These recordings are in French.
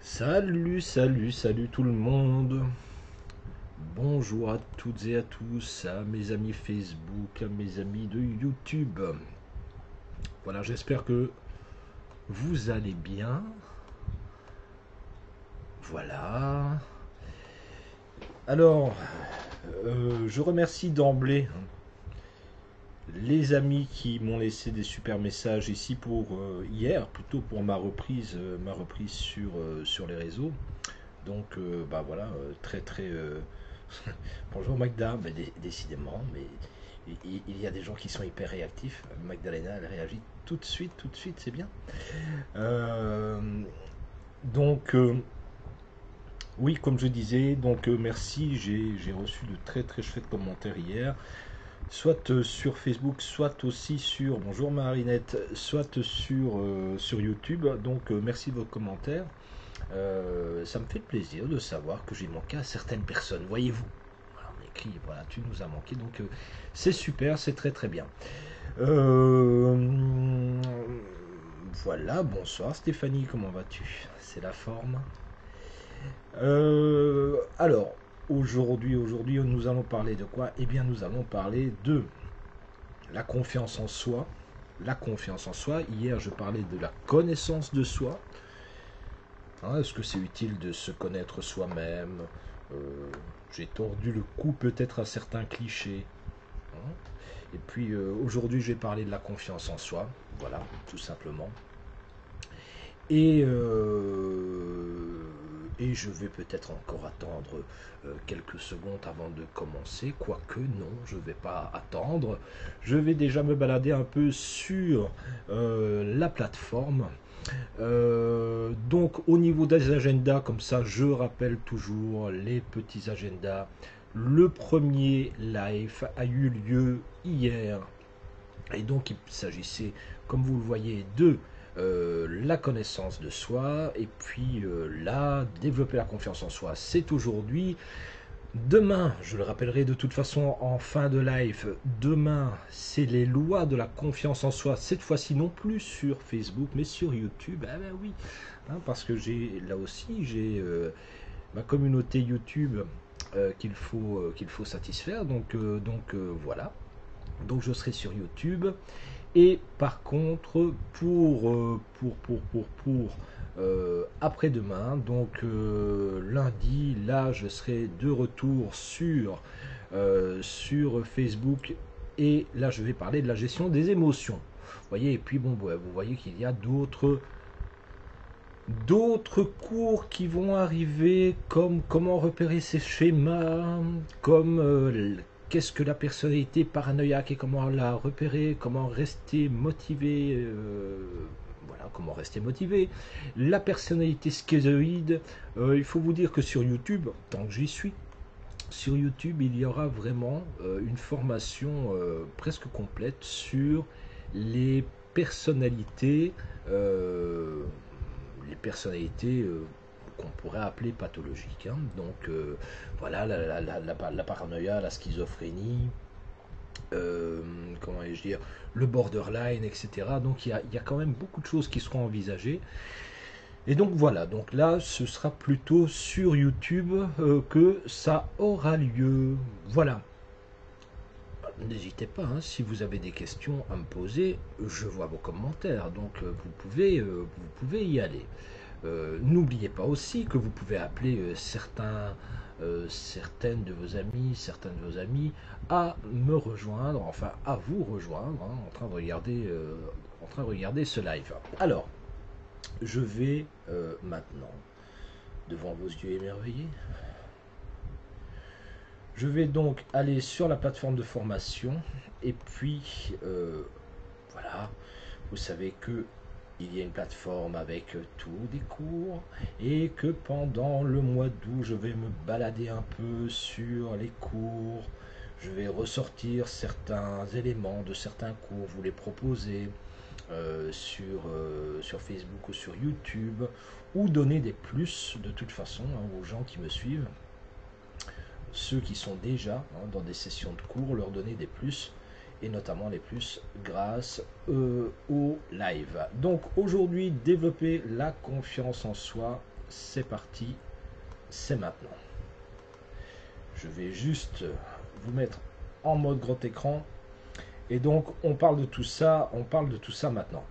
Salut, salut, salut tout le monde. Bonjour à toutes et à tous, à mes amis Facebook, à mes amis de YouTube. Voilà, j'espère que vous allez bien. Voilà. Alors, je remercie d'emblée les amis qui m'ont laissé des super messages ici pour hier, plutôt pour ma reprise sur les réseaux. Donc, bah voilà, très très. Bonjour Magda, mais décidément, mais il y a des gens qui sont hyper réactifs. Magdalena, elle réagit tout de suite, c'est bien. Euh, donc, oui, comme je disais, donc merci, j'ai reçu de très très chouettes commentaires hier, soit sur Facebook, soit aussi sur, bonjour Marinette, soit sur YouTube. Donc, merci de vos commentaires. Ça me fait plaisir de savoir que j'ai manqué à certaines personnes, voyez-vous. Voilà, on écrit, voilà, tu nous as manqué, donc c'est super, c'est très très bien. Euh, voilà, bonsoir Stéphanie, comment vas-tu? C'est la forme. Alors, aujourd'hui, nous allons parler de quoi? Eh bien, nous allons parler de la confiance en soi. La confiance en soi. Hier, je parlais de la connaissance de soi. Hein, est-ce que c'est utile de se connaître soi-même? J'ai tordu le cou peut-être à certains clichés. Hein. Et puis aujourd'hui, je vais parler de la confiance en soi. Voilà, tout simplement. Et, et je vais peut-être encore attendre quelques secondes avant de commencer. Quoique non, je ne vais pas attendre. Je vais déjà me balader un peu sur la plateforme. Donc au niveau des agendas, comme ça je rappelle toujours les petits agendas. Le premier live a eu lieu hier et donc il s'agissait, comme vous le voyez, de la connaissance de soi et puis là, développer la confiance en soi. C'est aujourd'hui. Demain, je le rappellerai de toute façon en fin de live, demain, c'est les lois de la confiance en soi. Cette fois-ci, non plus sur Facebook, mais sur YouTube. Ah ben oui, hein, parce que là aussi, j'ai ma communauté YouTube qu'il faut satisfaire. Donc voilà. Donc je serai sur YouTube. Et par contre, pour après-demain, donc lundi, là, je serai de retour sur Facebook. Et là, je vais parler de la gestion des émotions. Vous voyez, et puis bon, vous voyez qu'il y a d'autres cours qui vont arriver, comme comment repérer ces schémas, comme qu'est-ce que la personnalité paranoïaque et comment la repérer, comment rester motivé, voilà, comment rester motivé. La personnalité schizoïde, il faut vous dire que sur YouTube, tant que j'y suis, sur YouTube, il y aura vraiment une formation presque complète sur les personnalités, euh, qu'on pourrait appeler pathologiques. Hein. Donc voilà, la paranoïa, la schizophrénie, comment vais-je dire, le borderline, etc. Donc il y a quand même beaucoup de choses qui seront envisagées. Et donc voilà, donc là ce sera plutôt sur YouTube que ça aura lieu. Voilà. N'hésitez pas, hein, si vous avez des questions à me poser, je vois vos commentaires, donc vous pouvez y aller. N'oubliez pas aussi que vous pouvez appeler certaines de vos amis, certains de vos amis à me rejoindre, enfin à vous rejoindre, hein, en train de regarder ce live. Alors, je vais maintenant, devant vos yeux émerveillés, je vais donc aller sur la plateforme de formation et puis voilà, vous savez que il y a une plateforme avec tous des cours et que pendant le mois d'août, je vais me balader un peu sur les cours. Je vais ressortir certains éléments de certains cours, vous les proposer sur Facebook ou sur YouTube ou donner des plus de toute façon hein, aux gens qui me suivent. Ceux qui sont déjà hein, dans des sessions de cours, leur donner des plus et notamment les plus grâce au live. Donc aujourd'hui, développer la confiance en soi, c'est parti, c'est maintenant. Je vais juste vous mettre en mode grand écran. Et donc, on parle de tout ça maintenant.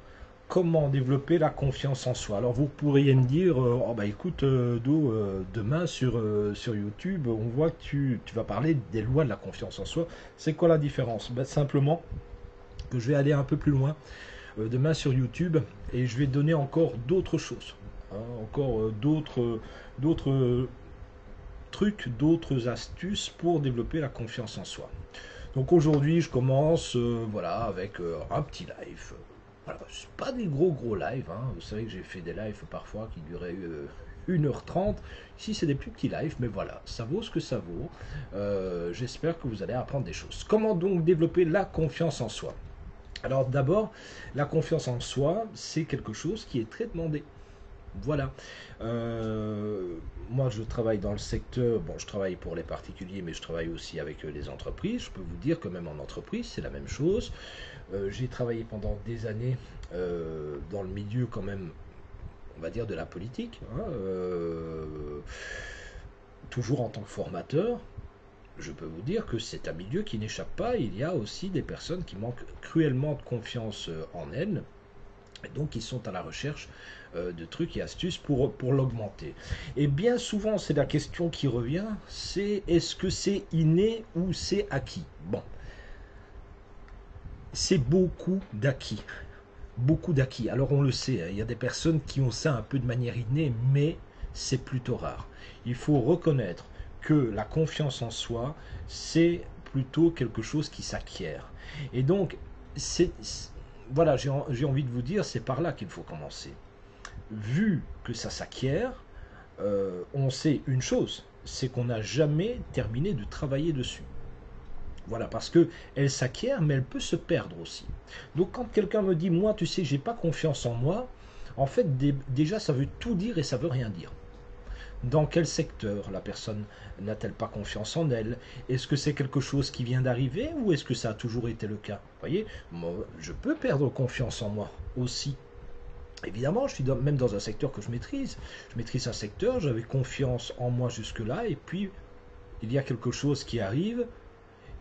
Comment développer la confiance en soi? Alors, vous pourriez me dire, oh bah écoute, demain sur YouTube, on voit que tu vas parler des lois de la confiance en soi. C'est quoi la différence? Simplement que je vais aller un peu plus loin demain sur YouTube et je vais donner encore d'autres choses, hein, encore d'autres trucs, d'autres astuces pour développer la confiance en soi. Donc aujourd'hui, je commence voilà, avec un petit live. Voilà, c'est pas des gros lives. Hein. Vous savez que j'ai fait des lives parfois qui duraient 1h30. Ici, c'est des plus petits lives, mais voilà, ça vaut ce que ça vaut. J'espère que vous allez apprendre des choses. Comment donc développer la confiance en soi? Alors d'abord, la confiance en soi, c'est quelque chose qui est très demandé. Voilà. Moi, je travaille dans le secteur, bon, je travaille pour les particuliers, mais je travaille aussi avec les entreprises. Je peux vous dire que même en entreprise, c'est la même chose. J'ai travaillé pendant des années dans le milieu quand même, on va dire, de la politique, hein, toujours en tant que formateur. Je peux vous dire que c'est un milieu qui n'échappe pas. Il y a aussi des personnes qui manquent cruellement de confiance en elles. Et donc, ils sont à la recherche de trucs et astuces pour l'augmenter. Et bien souvent, c'est la question qui revient, c'est est-ce que c'est inné ou c'est acquis? Bon, c'est beaucoup d'acquis. Beaucoup d'acquis. Alors, on le sait, hein, il y a des personnes qui ont ça un peu de manière innée, mais c'est plutôt rare. Il faut reconnaître que la confiance en soi, c'est plutôt quelque chose qui s'acquiert. Et donc, voilà, j'ai envie de vous dire, c'est par là qu'il faut commencer. Vu que ça s'acquiert, on sait une chose, c'est qu'on n'a jamais terminé de travailler dessus. Voilà, parce que elle s'acquiert, mais elle peut se perdre aussi. Donc quand quelqu'un me dit, moi, tu sais, j'ai pas confiance en moi, en fait, déjà, ça veut tout dire et ça veut rien dire. Dans quel secteur la personne n'a-t-elle pas confiance en elle? Est-ce que c'est quelque chose qui vient d'arriver ou est-ce que ça a toujours été le cas? Vous voyez, moi, je peux perdre confiance en moi aussi. Évidemment, je suis même dans un secteur que je maîtrise. Je maîtrise un secteur, j'avais confiance en moi jusque-là, et puis il y a quelque chose qui arrive,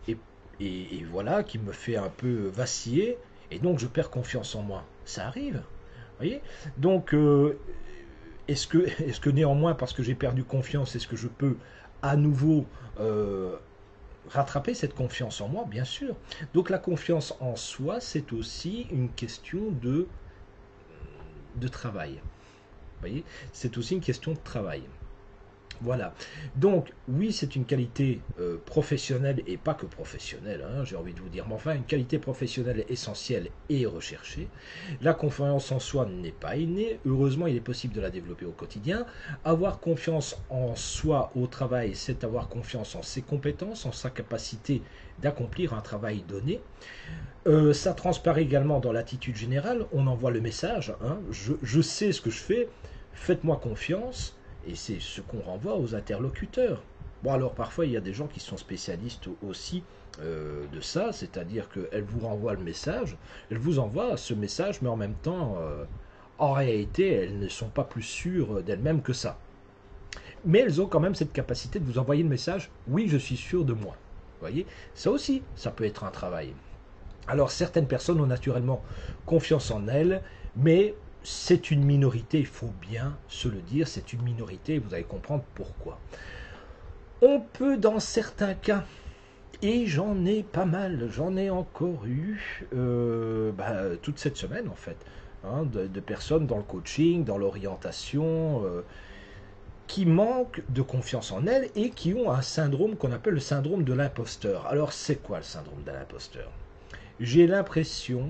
et voilà, qui me fait un peu vaciller, et donc je perds confiance en moi. Ça arrive, vous voyez? Donc, est-ce que néanmoins, parce que j'ai perdu confiance, est-ce que je peux à nouveau rattraper cette confiance en moi? Bien sûr. Donc la confiance en soi, c'est aussi une question de travail. Vous voyez, c'est aussi une question de travail. Voilà. Donc, oui, c'est une qualité professionnelle et pas que professionnelle, hein, j'ai envie de vous dire, mais enfin, une qualité professionnelle essentielle et recherchée. La confiance en soi n'est pas innée. Heureusement, il est possible de la développer au quotidien. Avoir confiance en soi au travail, c'est avoir confiance en ses compétences, en sa capacité d'accomplir un travail donné. Ça transparaît également dans l'attitude générale. On envoie le message, hein, je sais ce que je fais, faites-moi confiance. Et c'est ce qu'on renvoie aux interlocuteurs. Bon, alors parfois, il y a des gens qui sont spécialistes aussi de ça, c'est-à-dire qu'elles vous renvoient le message, elles vous envoient ce message, mais en même temps, en réalité, elles ne sont pas plus sûres d'elles-mêmes que ça. Mais elles ont quand même cette capacité de vous envoyer le message, oui, je suis sûr de moi. Vous voyez, ça aussi, ça peut être un travail. Alors, certaines personnes ont naturellement confiance en elles, mais c'est une minorité, il faut bien se le dire, c'est une minorité, et vous allez comprendre pourquoi. On peut dans certains cas, et j'en ai pas mal, j'en ai encore eu toute cette semaine en fait, hein, de personnes dans le coaching, dans l'orientation, qui manquent de confiance en elles et qui ont un syndrome qu'on appelle le syndrome de l'imposteur. Alors c'est quoi le syndrome de l'imposteur? J'ai l'impression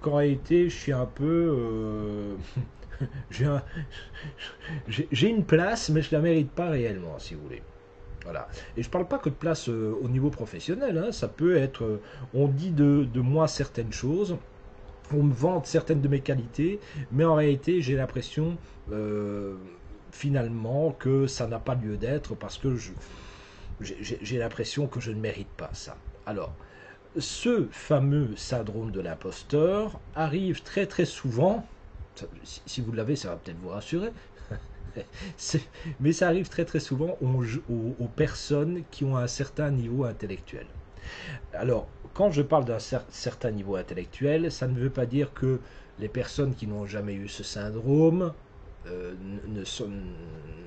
qu'en réalité, je suis un peu... j'ai une place, mais je ne la mérite pas réellement, si vous voulez. Voilà. Et je ne parle pas que de place au niveau professionnel. Hein. Ça peut être... on dit de moi certaines choses, on me vante certaines de mes qualités, mais en réalité, j'ai l'impression... finalement que ça n'a pas lieu d'être parce que j'ai l'impression que je ne mérite pas ça. Alors, ce fameux syndrome de l'imposteur arrive très très souvent, si vous l'avez, ça va peut-être vous rassurer, Mais ça arrive très très souvent aux personnes qui ont un certain niveau intellectuel. Alors, quand je parle d'un certain niveau intellectuel, ça ne veut pas dire que les personnes qui n'ont jamais eu ce syndrome euh,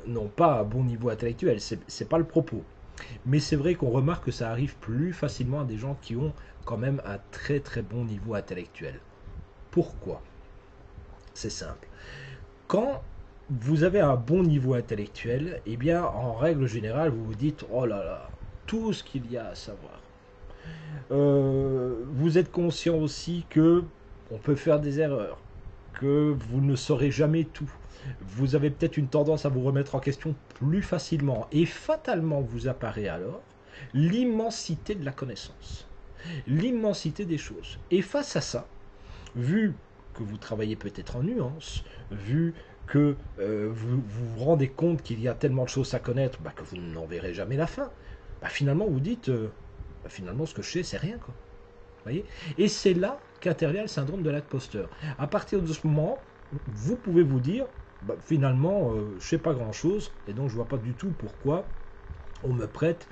n'ont pas un bon niveau intellectuel. C'est pas le propos. Mais c'est vrai qu'on remarque que ça arrive plus facilement à des gens qui ont quand même un très très bon niveau intellectuel. Pourquoi? C'est simple. Quand vous avez un bon niveau intellectuel, eh bien, en règle générale, vous vous dites, oh là là, tout ce qu'il y a à savoir. Vous êtes conscient aussi que on peut faire des erreurs, que vous ne saurez jamais tout. Vous avez peut-être une tendance à vous remettre en question plus facilement. Et fatalement vous apparaît alors l'immensité de la connaissance, l'immensité des choses. Et face à ça, vu que vous travaillez peut-être en nuances, vu que vous vous rendez compte qu'il y a tellement de choses à connaître que vous n'en verrez jamais la fin, finalement vous dites, finalement ce que je sais c'est rien quoi. Voyez. Et c'est là qu'intervient le syndrome de l'imposteur. À partir de ce moment, vous pouvez vous dire, finalement, je ne sais pas grand-chose, et donc je ne vois pas du tout pourquoi on me prête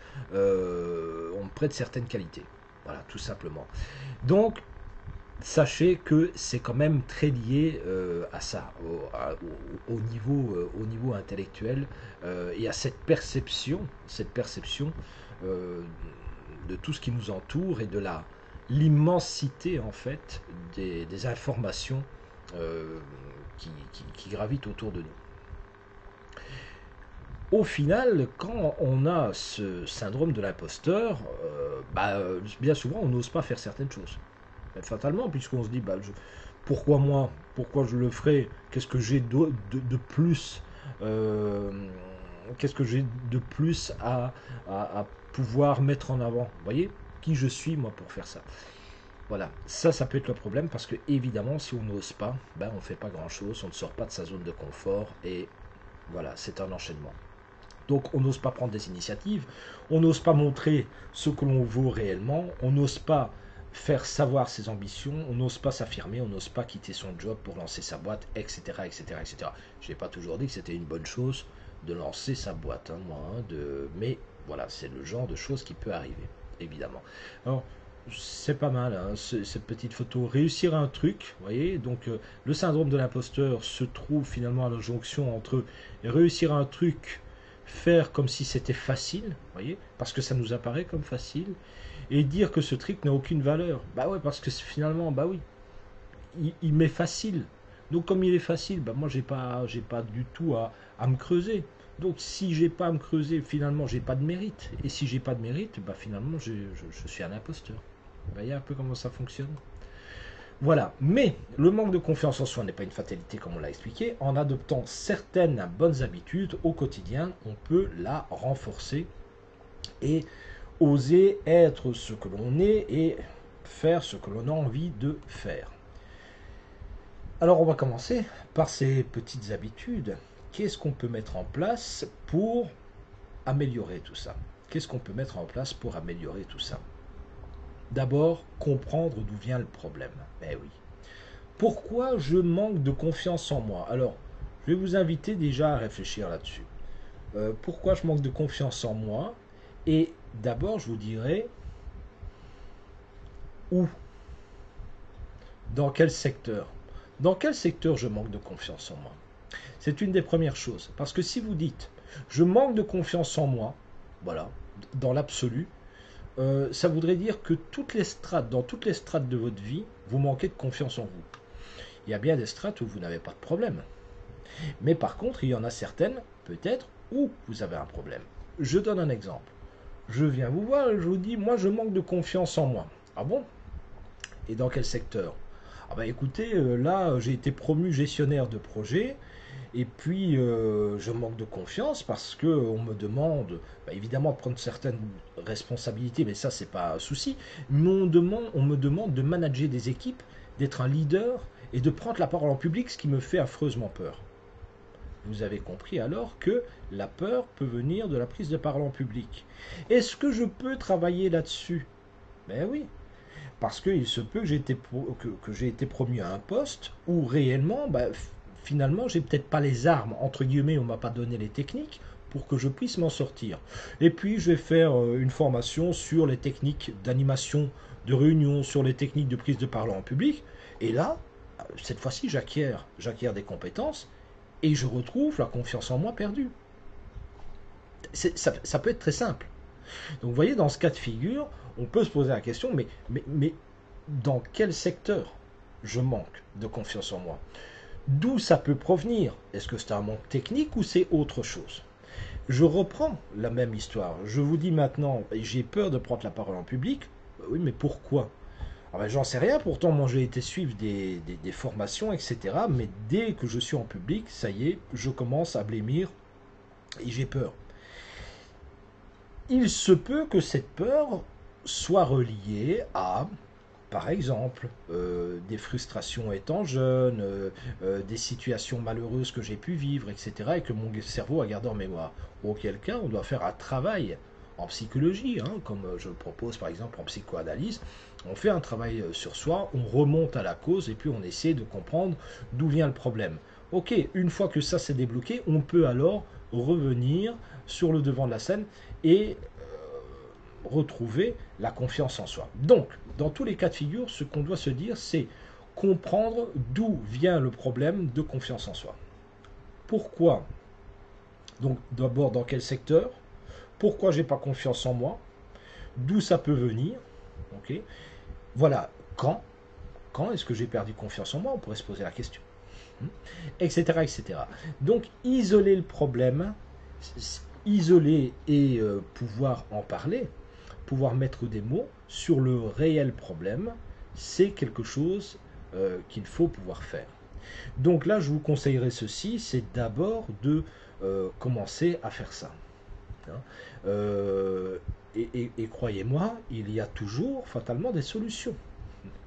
certaines qualités. Voilà, tout simplement. Donc, sachez que c'est quand même très lié à ça, au niveau intellectuel, et à cette perception euh, de tout ce qui nous entoure et de l'immensité en fait des informations euh, qui gravitent autour de nous. Au final, quand on a ce syndrome de l'imposteur, bien souvent on n'ose pas faire certaines choses. Fatalement, puisqu'on se dit, pourquoi moi? Pourquoi je le ferai? Qu'est-ce que j'ai de plus Qu'est-ce que j'ai de plus à pouvoir mettre en avant? Vous voyez, qui je suis moi pour faire ça? Voilà, ça peut être le problème parce que évidemment, si on n'ose pas, on ne fait pas grand-chose, on ne sort pas de sa zone de confort et voilà, c'est un enchaînement. Donc on n'ose pas prendre des initiatives, on n'ose pas montrer ce que l'on vaut réellement, on n'ose pas faire savoir ses ambitions, on n'ose pas s'affirmer, on n'ose pas quitter son job pour lancer sa boîte, etc. etc., etc. Je n'ai pas toujours dit que c'était une bonne chose de lancer sa boîte, mais voilà, c'est le genre de choses qui peut arriver, évidemment. Alors, c'est pas mal, cette petite photo. Réussir un truc, vous voyez, donc le syndrome de l'imposteur se trouve finalement à la jonction entre réussir un truc, faire comme si c'était facile, vous voyez, parce que ça nous apparaît comme facile, et dire que ce truc n'a aucune valeur. Ouais, parce que finalement, oui, il m'est facile. Donc comme il est facile, moi j'ai pas du tout à me creuser. Donc si j'ai pas à me creuser, finalement j'ai pas de mérite. Et si j'ai pas de mérite, finalement je suis un imposteur. Vous voyez un peu comment ça fonctionne. Voilà, mais le manque de confiance en soi n'est pas une fatalité comme on l'a expliqué. En adoptant certaines bonnes habitudes au quotidien, on peut la renforcer et oser être ce que l'on est et faire ce que l'on a envie de faire. Alors on va commencer par ces petites habitudes. Qu'est-ce qu'on peut mettre en place pour améliorer tout ça? Qu'est-ce qu'on peut mettre en place pour améliorer tout ça? D'abord, comprendre d'où vient le problème. Oui. Pourquoi je manque de confiance en moi? Alors, je vais vous inviter déjà à réfléchir là-dessus. Pourquoi je manque de confiance en moi? Et d'abord, je vous dirai où? Dans quel secteur? Dans quel secteur je manque de confiance en moi? C'est une des premières choses. Parce que si vous dites, je manque de confiance en moi, voilà, dans l'absolu, ça voudrait dire que dans toutes les strates de votre vie, vous manquez de confiance en vous. Il y a bien des strates où vous n'avez pas de problème. Mais par contre, il y en a certaines, peut-être, où vous avez un problème. Je donne un exemple. Je viens vous voir et je vous dis, moi je manque de confiance en moi. Ah bon? Et dans quel secteur? Écoutez, là j'ai été promu gestionnaire de projet et puis je manque de confiance parce que on me demande évidemment de prendre certaines responsabilités, mais ça c'est pas un souci, mais on me demande de manager des équipes, d'être un leader et de prendre la parole en public, ce qui me fait affreusement peur. Vous avez compris alors que la peur peut venir de la prise de parole en public. Est-ce que je peux travailler là-dessus? Oui, parce qu'il se peut que j'ai été promu à un poste où réellement, finalement, j'ai peut-être pas les armes, entre guillemets, on m'a pas donné les techniques pour que je puisse m'en sortir. Et puis, je vais faire une formation sur les techniques d'animation, de réunion, sur les techniques de prise de parole en public. Et là, cette fois-ci, j'acquiers des compétences et je retrouve la confiance en moi perdue. Ça peut être très simple. Donc, vous voyez, dans ce cas de figure, on peut se poser la question, mais dans quel secteur je manque de confiance en moi? D'où ça peut provenir? Est-ce que c'est un manque technique ou c'est autre chose? Je reprends la même histoire. Je vous dis maintenant, j'ai peur de prendre la parole en public. Oui, mais pourquoi? Ah ben, j'en sais rien, pourtant moi j'ai été suivre des formations, etc. Mais dès que je suis en public, ça y est, je commence à blêmir et j'ai peur. Il se peut que cette peur soit reliée à, par exemple, des frustrations étant jeune, des situations malheureuses que j'ai pu vivre, etc. et que mon cerveau a gardé en mémoire. Auquel cas, on doit faire un travail en psychologie, hein, comme je le propose par exemple en psychoanalyse. On fait un travail sur soi, on remonte à la cause et puis on essaie de comprendre d'où vient le problème. Ok, une fois que ça s'est débloqué, on peut alors revenir sur le devant de la scène et retrouver la confiance en soi. Donc, dans tous les cas de figure, ce qu'on doit se dire, c'est comprendre d'où vient le problème de confiance en soi. Pourquoi? Donc, d'abord, dans quel secteur? Pourquoi j'ai pas confiance en moi? D'où ça peut venir? Ok. Voilà. Quand est-ce que j'ai perdu confiance en moi? On pourrait se poser la question. Etc., etc. Donc, isoler le problème, isoler et pouvoir en parler, pouvoir mettre des mots sur le réel problème, c'est quelque chose qu'il faut pouvoir faire. Donc là, je vous conseillerais ceci, c'est d'abord de commencer à faire ça. Hein. Et croyez-moi, il y a toujours fatalement des solutions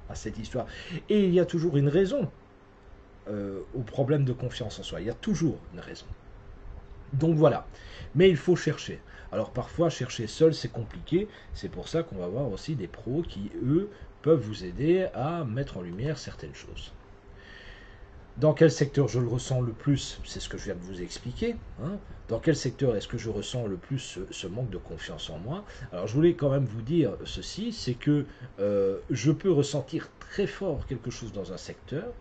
à cette histoire. Et il y a toujours une raison au problème de confiance en soi. Il y a toujours une raison. Donc voilà. Mais il faut chercher. Alors parfois, chercher seul, c'est compliqué. C'est pour ça qu'on va voir aussi des pros qui, eux, peuvent vous aider à mettre en lumière certaines choses. Dans quel secteur je le ressens le plus? C'est ce que je viens de vous expliquer. Hein. Dans quel secteur est-ce que je ressens le plus ce manque de confiance en moi? Alors je voulais quand même vous dire ceci, c'est que je peux ressentir très fort quelque chose dans un secteur.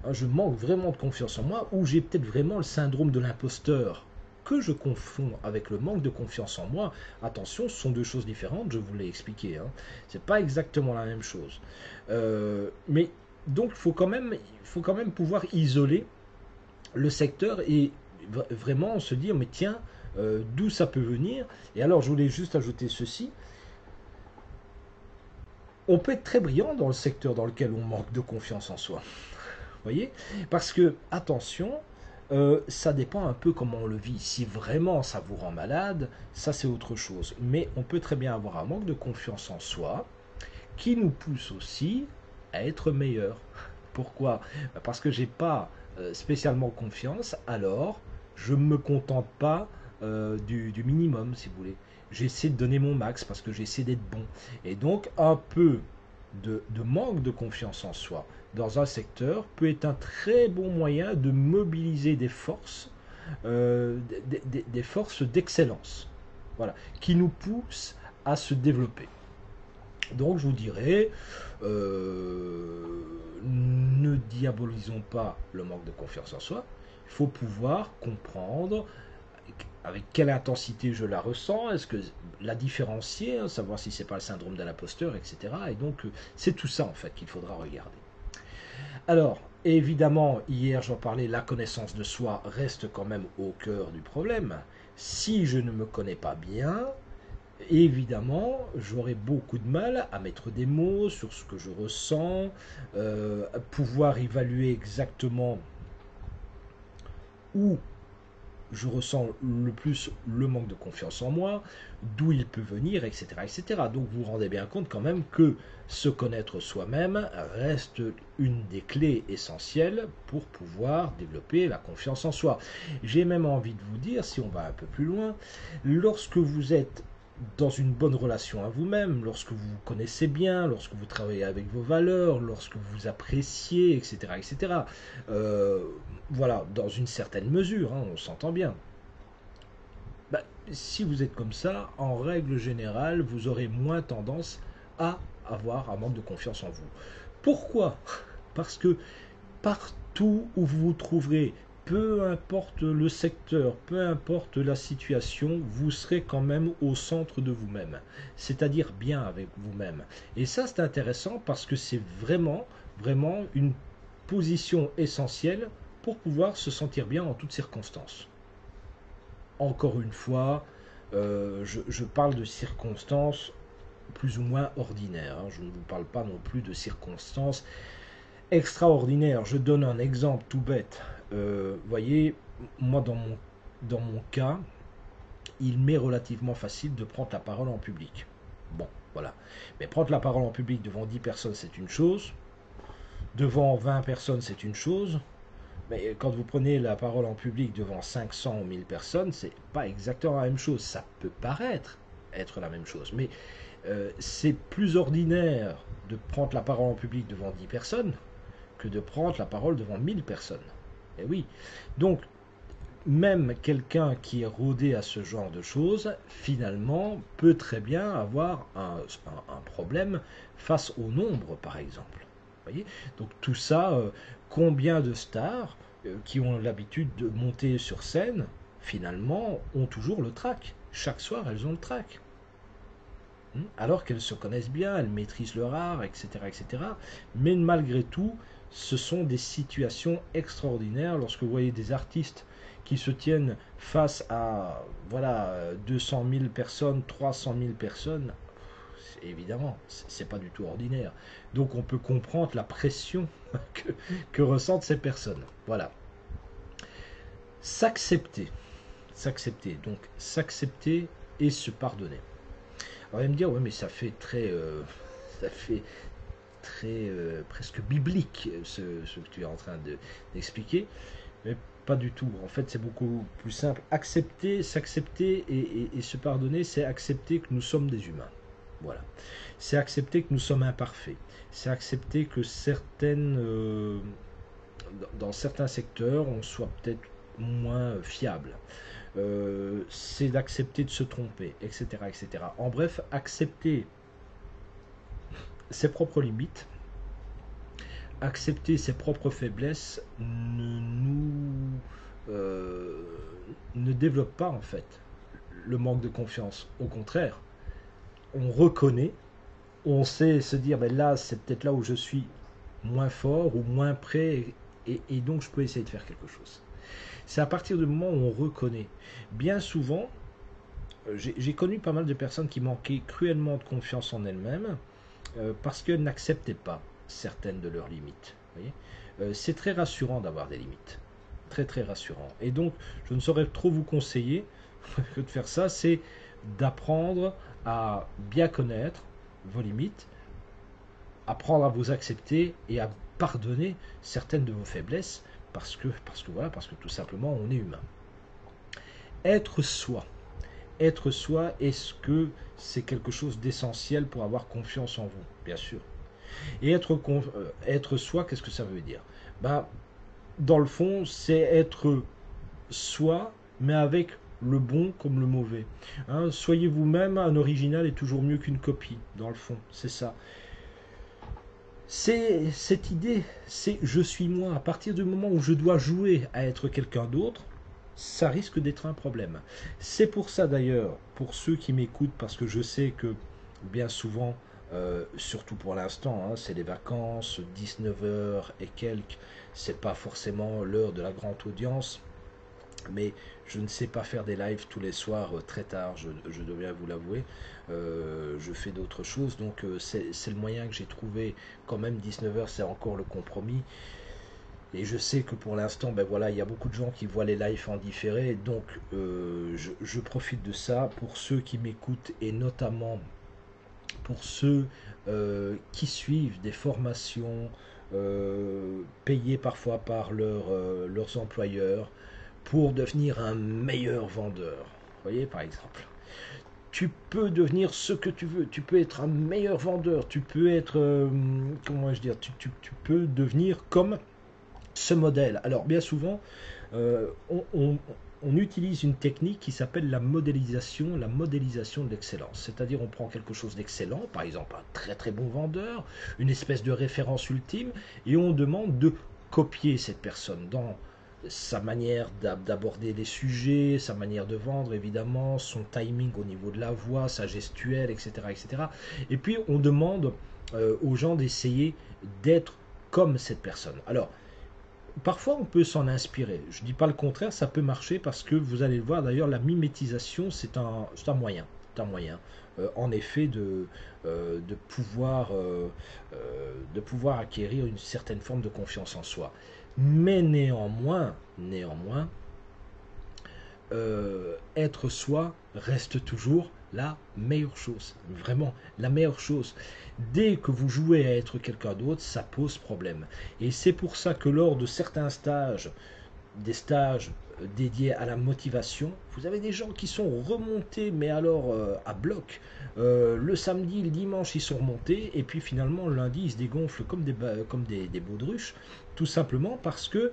Hein, je manque vraiment de confiance en moi, ou j'ai peut-être vraiment le syndrome de l'imposteur que je confonds avec le manque de confiance en moi. Attention, ce sont deux choses différentes, je vous l'ai expliqué. Hein. C'est pas exactement la même chose. Mais donc, il faut quand même pouvoir isoler le secteur et vraiment se dire, mais tiens, d'où ça peut venir? Et alors, je voulais juste ajouter ceci. On peut être très brillant dans le secteur dans lequel on manque de confiance en soi. Vous voyez? Parce que, attention, ça dépend un peu comment on le vit. Si vraiment ça vous rend malade, ça c'est autre chose. Mais on peut très bien avoir un manque de confiance en soi qui nous pousse aussi à être meilleur. Pourquoi? Parce que j'ai pas spécialement confiance, alors je ne me contente pas du minimum, si vous voulez. J'essaie de donner mon max parce que j'essaie d'être bon. Et donc un peu de manque de confiance en soi dans un secteur peut être un très bon moyen de mobiliser des forces d'excellence, voilà, qui nous poussent à se développer. Donc je vous dirais, ne diabolisons pas le manque de confiance en soi. Il faut pouvoir comprendre avec quelle intensité je la ressens, est-ce que la différencier, hein, savoir si c'est pas le syndrome de l'imposteur, etc. Et donc c'est tout ça en fait qu'il faudra regarder. Alors, évidemment, hier j'en parlais, la connaissance de soi reste quand même au cœur du problème. Si je ne me connais pas bien, évidemment, j'aurai beaucoup de mal à mettre des mots sur ce que je ressens, à pouvoir évaluer exactement où je ressens le plus le manque de confiance en moi, d'où il peut venir, etc., etc. Donc vous vous rendez bien compte quand même que se connaître soi-même reste une des clés essentielles pour pouvoir développer la confiance en soi. J'ai même envie de vous dire, si on va un peu plus loin, lorsque vous êtes dans une bonne relation à vous-même, lorsque vous vous connaissez bien, lorsque vous travaillez avec vos valeurs, lorsque vous appréciez, etc., etc. Voilà, dans une certaine mesure, hein, on s'entend bien. Bah, si vous êtes comme ça, en règle générale, vous aurez moins tendance à avoir un manque de confiance en vous. Pourquoi? Parce que partout où vous vous trouverez, peu importe le secteur, peu importe la situation, vous serez quand même au centre de vous-même, c'est-à-dire bien avec vous-même. Et ça, c'est intéressant parce que c'est vraiment, vraiment une position essentielle pour pouvoir se sentir bien en toutes circonstances. Encore une fois, je parle de circonstances plus ou moins ordinaires, hein. Je ne vous parle pas non plus de circonstances extraordinaires. Je donne un exemple tout bête. Voyez, moi dans mon cas, il m'est relativement facile de prendre la parole en public. Bon, voilà. Mais prendre la parole en public devant 10 personnes, c'est une chose. Devant 20 personnes, c'est une chose. Mais quand vous prenez la parole en public devant 500 ou 1000 personnes, c'est pas exactement la même chose. Ça peut paraître être la même chose, mais c'est plus ordinaire de prendre la parole en public devant 10 personnes que de prendre la parole devant 1000 personnes. Et oui. Donc, même quelqu'un qui est rodé à ce genre de choses, finalement, peut très bien avoir un problème face au nombre, par exemple. Vous voyez? Donc tout ça, combien de stars qui ont l'habitude de monter sur scène, finalement, ont toujours le trac. Chaque soir, elles ont le trac. Alors qu'elles se connaissent bien, elles maîtrisent leur art, etc., etc. Mais malgré tout, ce sont des situations extraordinaires lorsque vous voyez des artistes qui se tiennent face à voilà 200 000 personnes, 300 000 personnes. Évidemment, c'est pas du tout ordinaire. Donc on peut comprendre la pression que ressentent ces personnes. Voilà. S'accepter. S'accepter. Donc s'accepter et se pardonner. Alors, vous allez me dire, ouais, mais ça fait très presque biblique ce que tu es en train d'expliquer, mais pas du tout. En fait, c'est beaucoup plus simple. Accepter, s'accepter et se pardonner, c'est accepter que nous sommes des humains. Voilà. C'est accepter que nous sommes imparfaits. C'est accepter que dans certains secteurs, on soit peut-être moins fiable. C'est d'accepter de se tromper, etc., etc. En bref, accepter ses propres limites, accepter ses propres faiblesses euh, ne développe pas en fait le manque de confiance. Au contraire, on reconnaît, on sait se dire, ben là, c'est peut-être là où je suis moins fort ou moins prêt, et donc je peux essayer de faire quelque chose. C'est à partir du moment où on reconnaît. Bien souvent, j'ai connu pas mal de personnes qui manquaient cruellement de confiance en elles-mêmes parce qu'elles n'acceptaient pas certaines de leurs limites. Vous voyez, c'est très rassurant d'avoir des limites. Très très rassurant. Et donc, je ne saurais trop vous conseiller que de faire ça, c'est d'apprendre à bien connaître vos limites, apprendre à vous accepter et à pardonner certaines de vos faiblesses parce que tout simplement on est humain. Être soi. Être soi, est-ce que c'est quelque chose d'essentiel pour avoir confiance en vous? Bien sûr. Et être soi, qu'est-ce que ça veut dire? Ben, dans le fond, c'est être soi, mais avec le bon comme le mauvais. Hein, soyez vous-même, un original est toujours mieux qu'une copie, dans le fond, c'est ça. C'est cette idée, c'est je suis moi. À partir du moment où je dois jouer à être quelqu'un d'autre, ça risque d'être un problème. C'est pour ça d'ailleurs, pour ceux qui m'écoutent, parce que je sais que bien souvent, surtout pour l'instant, hein, c'est les vacances, 19 heures et quelques, c'est pas forcément l'heure de la grande audience, mais je ne sais pas faire des lives tous les soirs très tard, je dois bien vous l'avouer. Je fais d'autres choses, donc c'est le moyen que j'ai trouvé. Quand même, 19 heures, c'est encore le compromis. Et je sais que pour l'instant, ben voilà, il y a beaucoup de gens qui voient les lives en différé, donc je profite de ça pour ceux qui m'écoutent et notamment pour ceux qui suivent des formations payées parfois par leurs employeurs pour devenir un meilleur vendeur. Vous voyez, par exemple. tu peux devenir ce que tu veux, tu peux être un meilleur vendeur, tu peux être, comment je dire, tu peux devenir comme ce modèle. Alors bien souvent, euh, on, on- on utilise une technique qui s'appelle la modélisation de l'excellence. C'est-à-dire on prend quelque chose d'excellent, par exemple un très très bon vendeur, une espèce de référence ultime, et on demande de copier cette personne dans sa manière d'aborder les sujets, sa manière de vendre évidemment, son timing au niveau de la voix, sa gestuelle, etc. etc. Et puis on demande aux gens d'essayer d'être comme cette personne. Alors, parfois, on peut s'en inspirer. Je ne dis pas le contraire, ça peut marcher parce que vous allez le voir. D'ailleurs, la mimétisation, c'est un moyen. C'est un moyen, en effet, de pouvoir acquérir une certaine forme de confiance en soi. Mais néanmoins, être soi reste toujours la meilleure chose. Vraiment, la meilleure chose. Dès que vous jouez à être quelqu'un d'autre, ça pose problème. Et c'est pour ça que lors de certains stages, des stages dédiés à la motivation, vous avez des gens qui sont remontés, mais alors à bloc. Le samedi, le dimanche, ils sont remontés, et puis finalement, le lundi, ils se dégonflent comme des baudruches, tout simplement parce que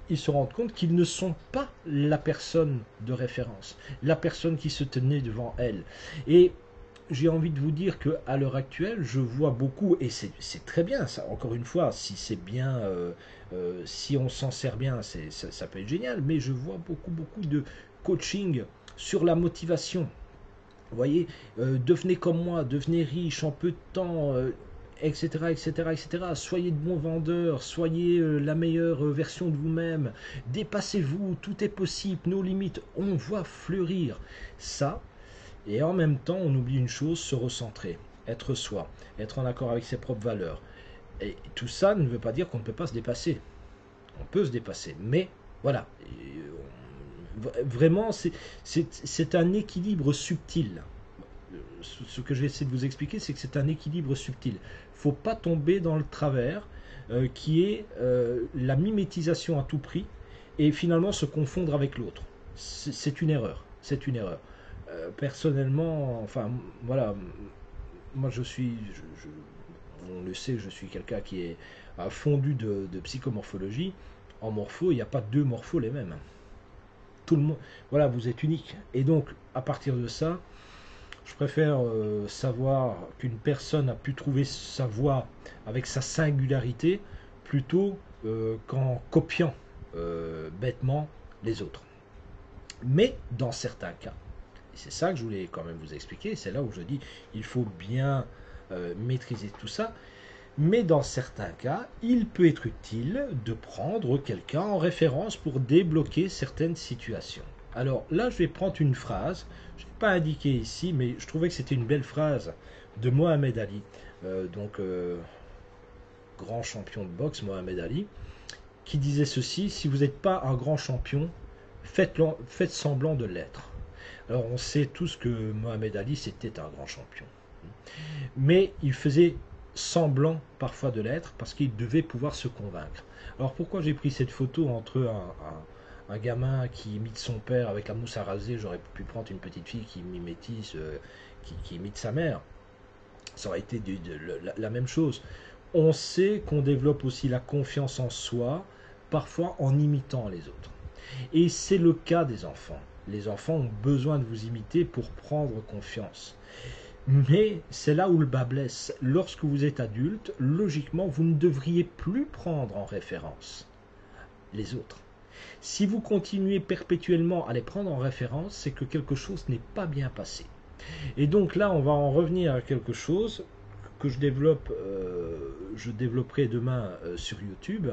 ils se rendent compte qu'ils ne sont pas la personne de référence, la personne qui se tenait devant elle. Et j'ai envie de vous dire qu'à l'heure actuelle, je vois beaucoup, et c'est très bien, ça, encore une fois, si c'est bien, si on s'en sert bien, ça peut être génial, mais je vois beaucoup de coaching sur la motivation. Vous voyez, devenez comme moi, devenez riche en peu de temps, etc., etc., etc. Soyez de bons vendeurs, soyez la meilleure version de vous-même, dépassez-vous, tout est possible, nos limites, on voit fleurir ça, et en même temps, on oublie une chose, se recentrer, être soi, être en accord avec ses propres valeurs. Et tout ça ne veut pas dire qu'on ne peut pas se dépasser. On peut se dépasser, mais voilà. Vraiment, c'est un équilibre subtil. Ce que je vais essayer de vous expliquer, c'est que c'est un équilibre subtil. Il ne faut pas tomber dans le travers qui est la mimétisation à tout prix et finalement se confondre avec l'autre. C'est une erreur. C'est une erreur. Personnellement, enfin, voilà, moi je suis, on le sait, je suis quelqu'un qui est fondu de psychomorphologie. En morpho, il n'y a pas deux morphos les mêmes. Tout le monde, voilà, vous êtes unique. Et donc, à partir de ça, je préfère savoir qu'une personne a pu trouver sa voie avec sa singularité plutôt qu'en copiant bêtement les autres. Mais dans certains cas, et c'est ça que je voulais quand même vous expliquer, c'est là où je dis il faut bien maîtriser tout ça, mais dans certains cas, il peut être utile de prendre quelqu'un en référence pour débloquer certaines situations. Alors là, je vais prendre une phrase, je ne l'ai pas indiquée ici, mais je trouvais que c'était une belle phrase de Mohamed Ali, grand champion de boxe, Mohamed Ali, qui disait ceci: si vous n'êtes pas un grand champion, faites semblant de l'être. Alors on sait tous que Mohamed Ali c'était un grand champion, mais il faisait semblant parfois de l'être parce qu'il devait pouvoir se convaincre. Alors pourquoi j'ai pris cette photo entre un gamin qui imite son père avec la mousse à raser, j'aurais pu prendre une petite fille qui mimétise, qui imite sa mère, ça aurait été la même chose. On sait qu'on développe aussi la confiance en soi, parfois en imitant les autres. Et c'est le cas des enfants. Les enfants ont besoin de vous imiter pour prendre confiance. Mais c'est là où le bas blesse. Lorsque vous êtes adulte, logiquement, vous ne devriez plus prendre en référence les autres. Si vous continuez perpétuellement à les prendre en référence, c'est que quelque chose n'est pas bien passé. Et donc là, on va en revenir à quelque chose que je développerai demain sur YouTube,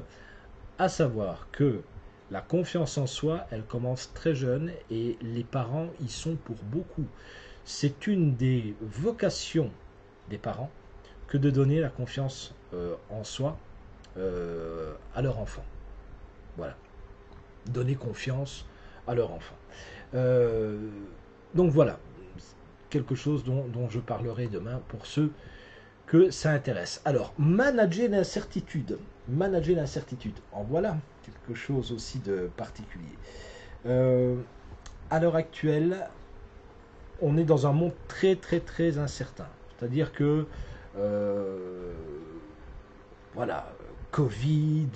à savoir que la confiance en soi, elle commence très jeune et les parents y sont pour beaucoup. C'est une des vocations des parents que de donner la confiance en soi à leur enfant. Voilà, donner confiance à leur enfant. Euh, donc voilà, quelque chose dont je parlerai demain pour ceux que ça intéresse. Alors, manager l'incertitude. Manager l'incertitude. En voilà quelque chose aussi de particulier. À l'heure actuelle, on est dans un monde très très très incertain. C'est-à-dire que voilà, Covid,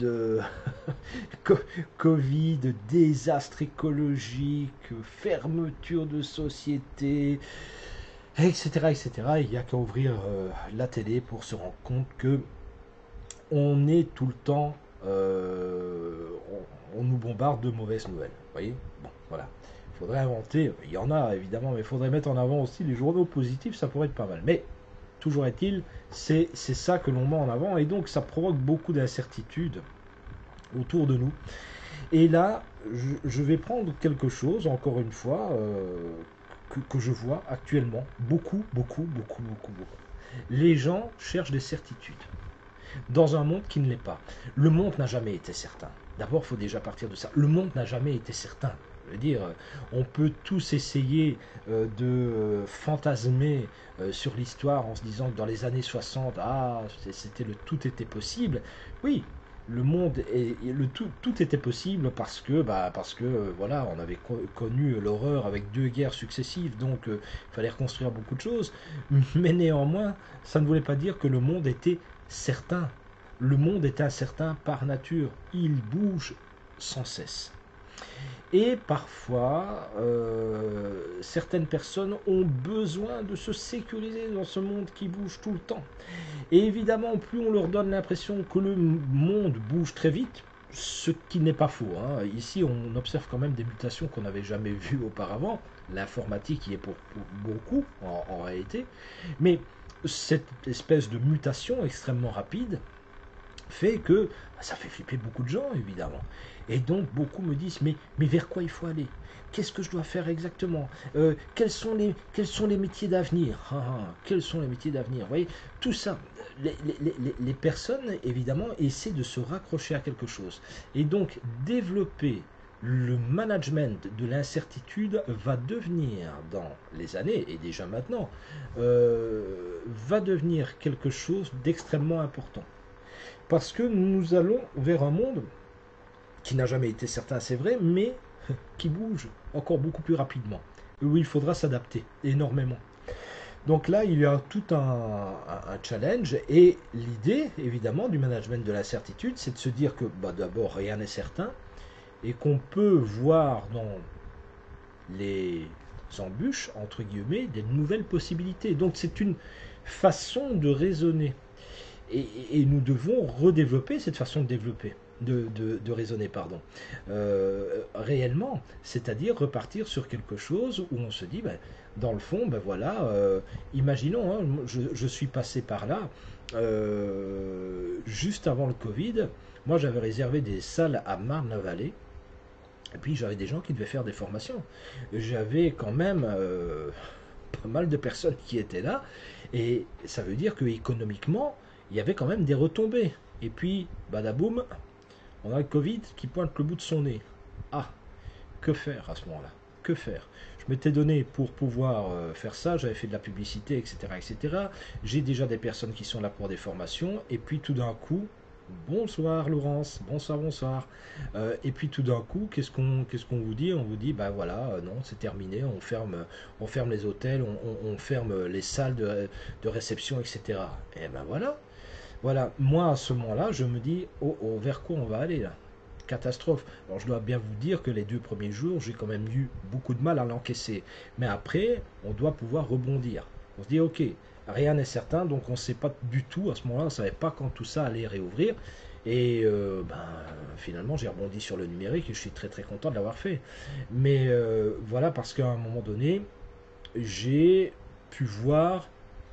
Covid, désastre écologique, fermeture de société, etc., etc. Il n'y a qu'à ouvrir la télé pour se rendre compte que on est tout le temps, on nous bombarde de mauvaises nouvelles. Vous voyez? Bon, voilà. Il faudrait inventer, il y en a évidemment, mais il faudrait mettre en avant aussi les journaux positifs, ça pourrait être pas mal. Mais toujours est-il, c'est ça que l'on met en avant, et donc ça provoque beaucoup d'incertitudes autour de nous. Et là, je vais prendre quelque chose, encore une fois, que je vois actuellement, beaucoup, beaucoup, beaucoup, beaucoup, beaucoup. Les gens cherchent des certitudes dans un monde qui ne l'est pas. Le monde n'a jamais été certain. D'abord, il faut déjà partir de ça. Le monde n'a jamais été certain. Je veux dire, on peut tous essayer de fantasmer sur l'histoire en se disant que dans les années 60, c'était tout était possible. Oui, le monde et tout était possible parce que voilà, on avait connu l'horreur avec 2 guerres successives, donc il fallait reconstruire beaucoup de choses. Mais néanmoins, ça ne voulait pas dire que le monde était certain. Le monde est incertain par nature. Il bouge sans cesse. Et parfois, certaines personnes ont besoin de se sécuriser dans ce monde qui bouge tout le temps. Et évidemment, plus on leur donne l'impression que le monde bouge très vite, ce qui n'est pas faux, hein. Ici, on observe quand même des mutations qu'on n'avait jamais vues auparavant. L'informatique y est pour beaucoup, en réalité. Mais cette espèce de mutation extrêmement rapide fait que ça fait flipper beaucoup de gens, évidemment. Et donc, beaucoup me disent, mais vers quoi il faut aller? Qu'est-ce que je dois faire exactement? Quels sont les métiers d'avenir? Quels sont les métiers d'avenir? Vous voyez, tout ça, les personnes, évidemment, essaient de se raccrocher à quelque chose. Et donc, développer le management de l'incertitude va devenir, dans les années, et déjà maintenant, va devenir quelque chose d'extrêmement important. Parce que nous allons vers un monde qui n'a jamais été certain, c'est vrai, mais qui bouge encore beaucoup plus rapidement, où il faudra s'adapter énormément. Donc là, il y a tout un challenge, et l'idée, évidemment, du management de l'incertitude, c'est de se dire que d'abord, rien n'est certain, et qu'on peut voir dans les embûches, entre guillemets, des nouvelles possibilités. Donc c'est une façon de raisonner. Et nous devons redévelopper cette façon de développer, de raisonner, pardon. Réellement, c'est-à-dire repartir sur quelque chose où on se dit, dans le fond, voilà, imaginons, hein, je suis passé par là, juste avant le Covid, moi j'avais réservé des salles à Marne-la-Vallée, et puis j'avais des gens qui devaient faire des formations. J'avais quand même pas mal de personnes qui étaient là, et ça veut dire que économiquement, il y avait quand même des retombées. Et puis, badaboum, on a le Covid qui pointe le bout de son nez. Ah, que faire à ce moment-là? Que faire? Je m'étais donné pour pouvoir faire ça, j'avais fait de la publicité, etc., etc. J'ai déjà des personnes qui sont là pour des formations, et puis tout d'un coup, bonsoir Laurence, bonsoir, bonsoir. Et puis tout d'un coup, qu'est-ce qu'on vous dit? On vous dit, voilà, non, c'est terminé, on ferme les hôtels, on ferme les salles de réception, etc. Et voilà. Voilà, moi à ce moment-là, je me dis, vers quoi on va aller là? Catastrophe. Alors je dois bien vous dire que les 2 premiers jours, j'ai quand même eu beaucoup de mal à l'encaisser. Mais après, on doit pouvoir rebondir. On se dit, ok, rien n'est certain, donc on ne sait pas du tout, à ce moment-là, on ne savait pas quand tout ça allait réouvrir. Et finalement, j'ai rebondi sur le numérique et je suis très très content de l'avoir fait. Mais voilà, parce qu'à un moment donné, j'ai pu voir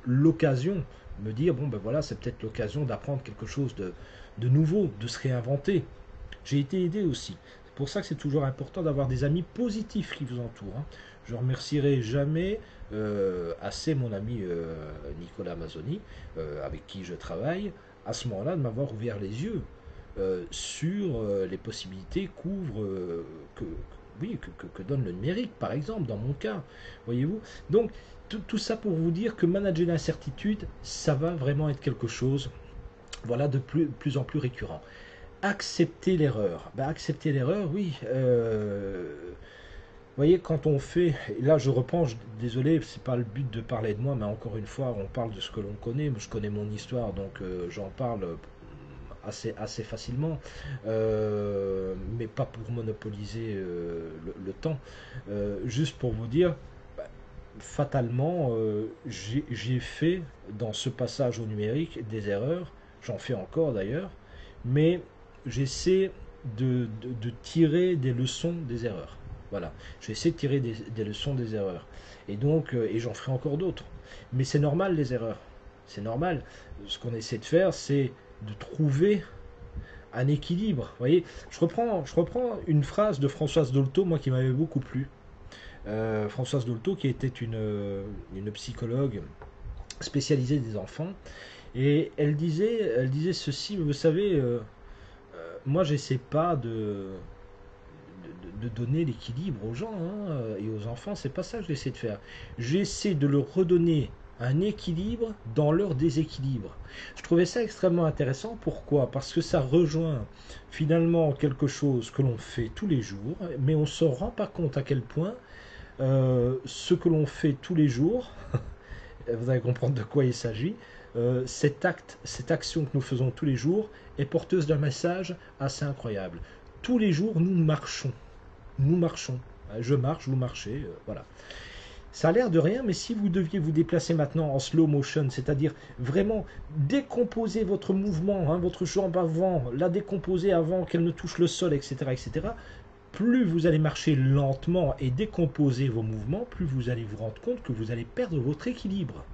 l'occasion, me dire, voilà, c'est peut-être l'occasion d'apprendre quelque chose de nouveau, de se réinventer. J'ai été aidé aussi. C'est pour ça que c'est toujours important d'avoir des amis positifs qui vous entourent, hein. Je ne remercierai jamais assez mon ami Nicolas Mazzoni, avec qui je travaille, à ce moment-là, de m'avoir ouvert les yeux sur les possibilités qu'ouvre, que donne le numérique, par exemple, dans mon cas. Voyez-vous? Donc, tout ça pour vous dire que manager l'incertitude, ça va vraiment être quelque chose, voilà, de plus en plus récurrent. Accepter l'erreur. Accepter l'erreur, oui. voyez, quand on fait, et là je reprends, désolé, c'est pas le but de parler de moi, mais encore une fois, on parle de ce que l'on connaît. Je connais mon histoire, donc j'en parle assez facilement, mais pas pour monopoliser le temps. Juste pour vous dire, bah, fatalement, j'ai fait dans ce passage au numérique des erreurs, j'en fais encore d'ailleurs, mais j'essaie de tirer des leçons des erreurs. Voilà, j'essaie de tirer des leçons des erreurs. Et donc, et j'en ferai encore d'autres. Mais c'est normal les erreurs. C'est normal. Ce qu'on essaie de faire, c'est de trouver un équilibre. Vous voyez, je reprends une phrase de Françoise Dolto, moi qui m'avait beaucoup plu. Françoise Dolto, qui était une psychologue spécialisée des enfants, et elle disait ceci, vous savez, moi j'essaie pas de donner l'équilibre aux gens et aux enfants, c'est pas ça que j'essaie de faire. J'essaie de leur redonner un équilibre dans leur déséquilibre. Je trouvais ça extrêmement intéressant. Pourquoi? Parce que ça rejoint finalement quelque chose que l'on fait tous les jours, mais on ne se rend pas compte à quel point ce que l'on fait tous les jours, vous allez comprendre de quoi il s'agit, cet acte, cette action que nous faisons tous les jours est porteuse d'un message assez incroyable. Tous les jours, nous marchons. Nous marchons. Je marche, vous marchez, voilà. Ça a l'air de rien, mais si vous deviez vous déplacer maintenant en slow motion, c'est-à-dire vraiment décomposer votre mouvement, votre jambe avant, la décomposer avant qu'elle ne touche le sol, etc., etc., plus vous allez marcher lentement et décomposer vos mouvements, plus vous allez vous rendre compte que vous allez perdre votre équilibre.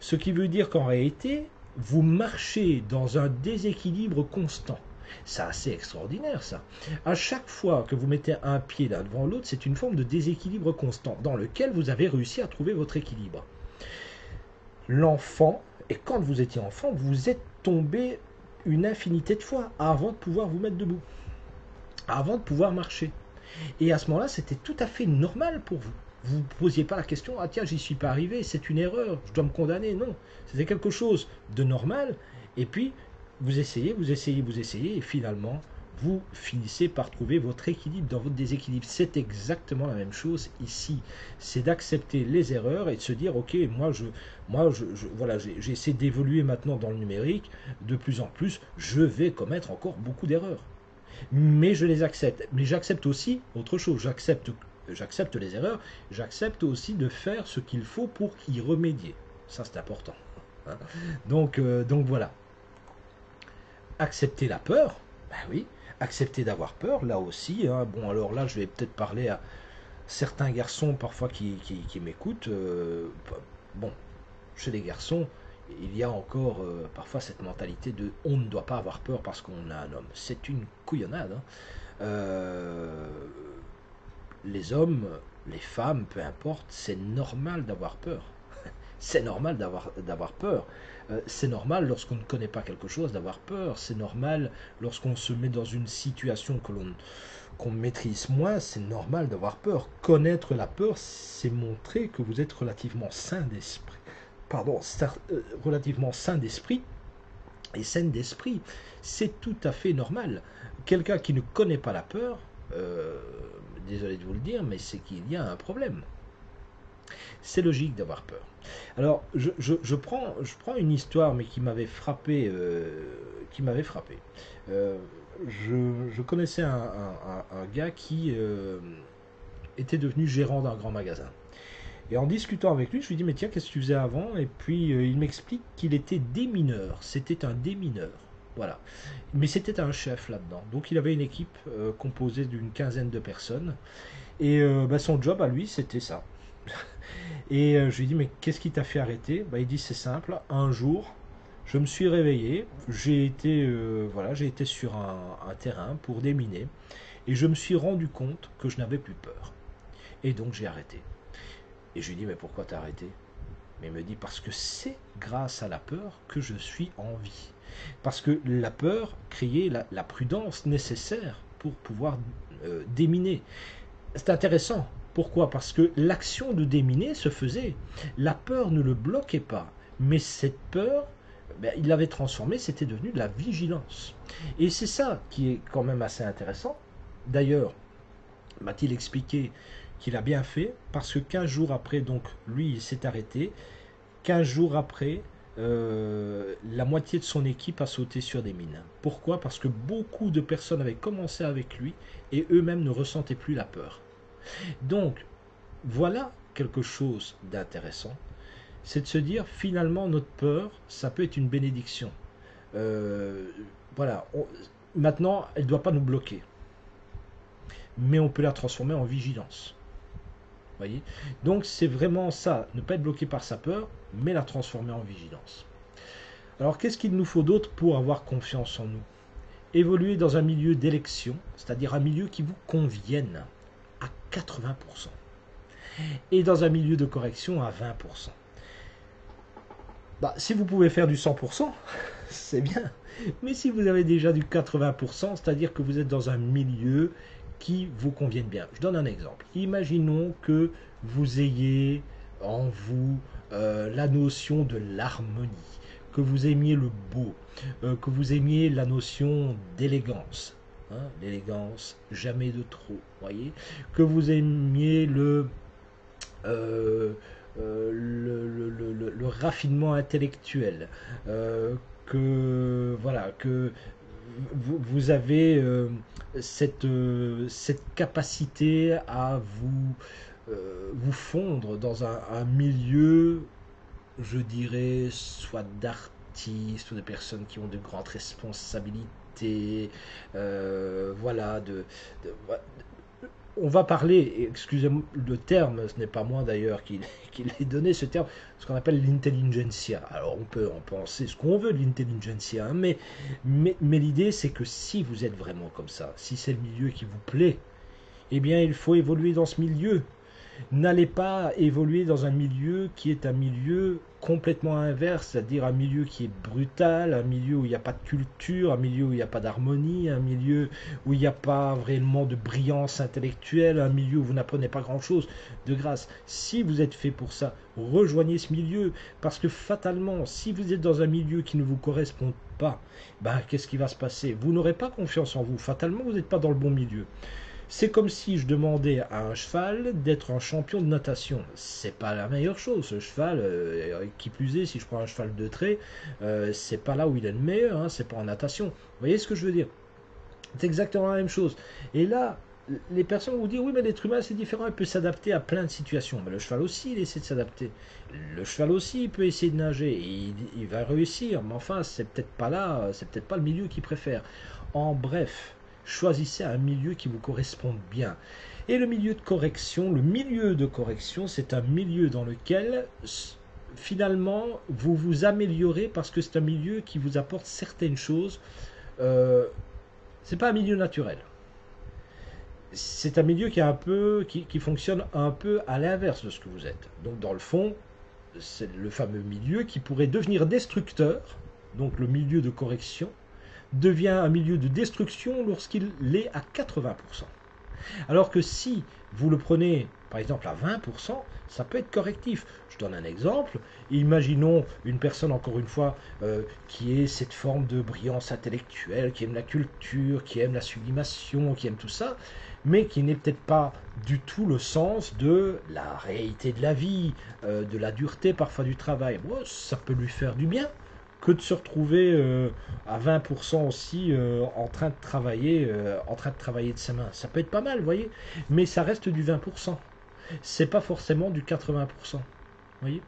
Ce qui veut dire qu'en réalité, vous marchez dans un déséquilibre constant. C'est assez extraordinaire ça. À chaque fois que vous mettez un pied l'un devant l'autre, c'est une forme de déséquilibre constant dans lequel vous avez réussi à trouver votre équilibre. L'enfant, et quand vous étiez enfant, vous êtes tombé une infinité de fois avant de pouvoir vous mettre debout, avant de pouvoir marcher. Et à ce moment-là, c'était tout à fait normal pour vous. Vous ne posiez pas la question, ah tiens, j'y suis pas arrivé, c'est une erreur, je dois me condamner. Non, c'était quelque chose de normal. Et puis, vous essayez, vous essayez, vous essayez, et finalement, vous finissez par trouver votre équilibre dans votre déséquilibre. C'est exactement la même chose ici. C'est d'accepter les erreurs et de se dire, ok, voilà, j'ai essayé d'évoluer maintenant dans le numérique, de plus en plus, je vais commettre encore beaucoup d'erreurs. Mais je les accepte. Mais j'accepte aussi autre chose. J'accepte les erreurs. J'accepte aussi de faire ce qu'il faut pour y remédier. Ça, c'est important. Donc voilà. Accepter la peur. Ben oui. Accepter d'avoir peur, là aussi. Bon, alors là, je vais peut-être parler à certains garçons parfois qui m'écoutent. Bon, chez les garçons, il y a encore parfois cette mentalité de on ne doit pas avoir peur parce qu'on a un homme. C'est une couillonnade. Les hommes, les femmes, peu importe, c'est normal d'avoir peur. C'est normal d'avoir peur. C'est normal lorsqu'on ne connaît pas quelque chose d'avoir peur. C'est normal lorsqu'on se met dans une situation qu'on maîtrise moins. C'est normal d'avoir peur. Connaître la peur, c'est montrer que vous êtes relativement sain d'esprit. Relativement sain d'esprit et saine d'esprit. C'est tout à fait normal. Quelqu'un qui ne connaît pas la peur, désolé de vous le dire, mais c'est qu'il y a un problème. C'est logique d'avoir peur. Alors, je prends une histoire, mais qui m'avait frappé. Je connaissais un gars qui était devenu gérant d'un grand magasin. Et en discutant avec lui, je lui dis, mais tiens, qu'est-ce que tu faisais avant? Et puis, il m'explique qu'il était démineur. C'était un démineur. Voilà. Mais c'était un chef là-dedans. Donc, il avait une équipe composée d'une quinzaine de personnes. Et son job à lui, c'était ça. Et je lui dis, mais qu'est-ce qui t'a fait arrêter? Il dit, c'est simple. Un jour, je me suis réveillé. J'ai été sur un terrain pour déminer. Et je me suis rendu compte que je n'avais plus peur. Et donc, j'ai arrêté. Et je lui dis, mais pourquoi t'as arrêté? Mais il me dit, parce que c'est grâce à la peur que je suis en vie. Parce que la peur créait la prudence nécessaire pour pouvoir déminer. C'est intéressant. Pourquoi? Parce que l'action de déminer se faisait. La peur ne le bloquait pas. Mais cette peur, il l'avait transformée, c'était devenu de la vigilance. Et c'est ça qui est quand même assez intéressant. D'ailleurs, m'a-t-il expliqué qu'il a bien fait, parce que 15 jours après, donc lui, il s'est arrêté. 15 jours après, la moitié de son équipe a sauté sur des mines. Pourquoi? Parce que beaucoup de personnes avaient commencé avec lui et eux-mêmes ne ressentaient plus la peur. Donc, voilà quelque chose d'intéressant, c'est de se dire finalement notre peur, ça peut être une bénédiction. Euh, voilà, maintenant, elle ne doit pas nous bloquer, mais on peut la transformer en vigilance. Voyez. Donc c'est vraiment ça, ne pas être bloqué par sa peur, mais la transformer en vigilance. Alors qu'est-ce qu'il nous faut d'autre pour avoir confiance en nous? Évoluer dans un milieu d'élection, c'est-à-dire un milieu qui vous convienne à 80%, et dans un milieu de correction à 20%. Bah, si vous pouvez faire du 100%, c'est bien. Mais si vous avez déjà du 80%, c'est-à-dire que vous êtes dans un milieu qui vous convienne bien. Je donne un exemple. Imaginons que vous ayez en vous la notion de l'harmonie, que vous aimiez le beau, que vous aimiez la notion d'élégance. Hein, l'élégance, jamais de trop, voyez. Que vous aimiez le raffinement intellectuel, que voilà, que vous avez cette capacité à vous fondre dans un milieu, je dirais, soit d'artistes ou de personnes qui ont de grandes responsabilités, voilà, on va parler, excusez-moi le terme, ce n'est pas moi d'ailleurs qui l'ai donné, ce terme, ce qu'on appelle l'intelligentsia. Alors on peut en penser ce qu'on veut de l'intelligentsia, hein, mais l'idée c'est que si vous êtes vraiment comme ça, si c'est le milieu qui vous plaît, eh bien il faut évoluer dans ce milieu. N'allez pas évoluer dans un milieu qui est un milieu complètement inverse, c'est-à-dire un milieu qui est brutal, un milieu où il n'y a pas de culture, un milieu où il n'y a pas d'harmonie, un milieu où il n'y a pas vraiment de brillance intellectuelle, un milieu où vous n'apprenez pas grand-chose. De grâce, si vous êtes fait pour ça, rejoignez ce milieu, parce que fatalement, si vous êtes dans un milieu qui ne vous correspond pas, ben, qu'est-ce qui va se passer? Vous n'aurez pas confiance en vous, fatalement, vous n'êtes pas dans le bon milieu. C'est comme si je demandais à un cheval d'être un champion de natation. C'est pas la meilleure chose. Ce cheval, qui plus est, si je prends un cheval de trait, c'est pas là où il est le meilleur, hein, c'est pas en natation. Vous voyez ce que je veux dire? C'est exactement la même chose. Et là, les personnes vont dire oui, mais l'être humain c'est différent, il peut s'adapter à plein de situations. Mais le cheval aussi, il essaie de s'adapter. Le cheval aussi, il peut essayer de nager. Et il va réussir. Mais enfin, c'est peut-être pas là, c'est peut-être pas le milieu qu'il préfère. En bref. Choisissez un milieu qui vous corresponde bien. Et le milieu de correction, c'est un milieu dans lequel finalement vous vous améliorez parce que c'est un milieu qui vous apporte certaines choses. C'est pas un milieu naturel. C'est un milieu qui fonctionne un peu à l'inverse de ce que vous êtes. Donc dans le fond, c'est le fameux milieu qui pourrait devenir destructeur, donc le milieu de correction, devient un milieu de destruction lorsqu'il l'est à 80%. Alors que si vous le prenez par exemple à 20%, ça peut être correctif. Je donne un exemple. Imaginons une personne, encore une fois, qui ait cette forme de brillance intellectuelle, qui aime la culture, qui aime la sublimation, qui aime tout ça, mais qui n'est peut-être pas du tout le sens de la réalité de la vie, de la dureté parfois du travail. Bon, ça peut lui faire du bien que de se retrouver à 20% aussi en train de travailler de ses mains. Ça peut être pas mal, vous voyez, mais ça reste du 20%. C'est pas forcément du 80%. Vous voyez.